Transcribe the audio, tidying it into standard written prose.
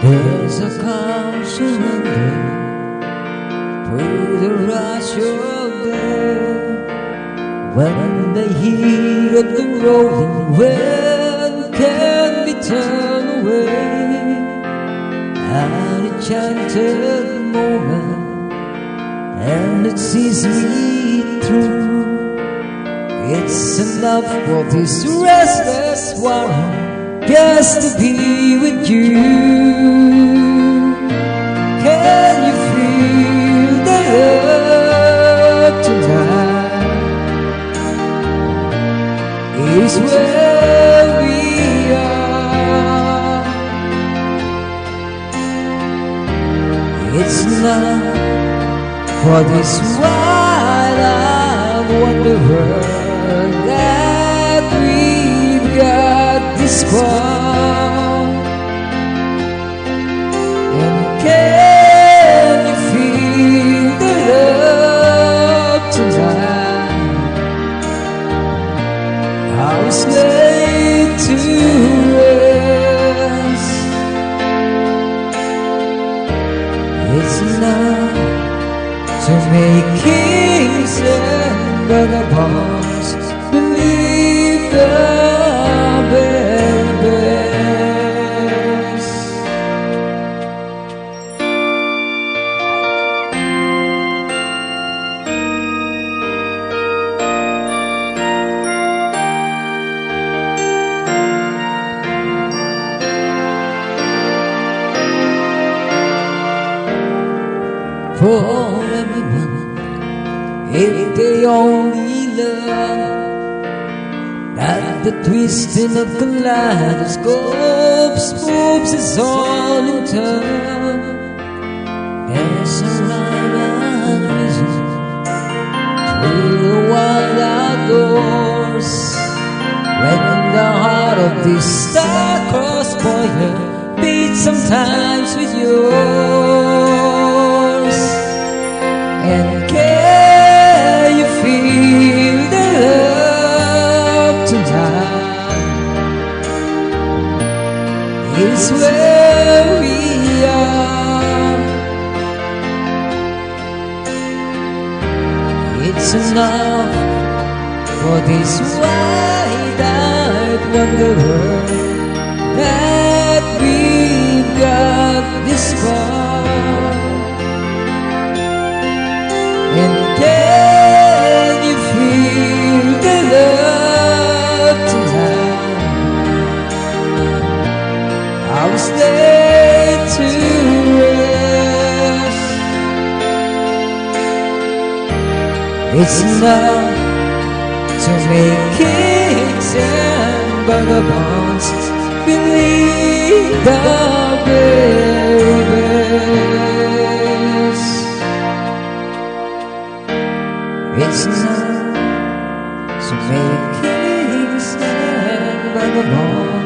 There's a calm surrender through the rush of day, when the heat of the rolling wind can be turned away. An enchanted moment, and it sees me through. It's enough for this restless one just to be with you. Can you feel the love tonight? Is where we are. It's not for this wide-eyed wanderer that we've got this far. And can you feel the love tonight? I was laid to rest. It's enough to make kings and vagabonds believe the very best. For everyone, if they only learn that the twisting of kaleidoscopes moves us all in turn. There's a rhyme and reason through the wild outdoors, when the heart of this star-crossed boiler beats sometimes with yours. And can you feel the love tonight? It's where we are. It's enough for this wide-eyed wanderer that we've got this far. And can you feel the love tonight? I was laid to rest. It's enough to make kings and vagabonds believe the very best. It's enough to make kings and vagabonds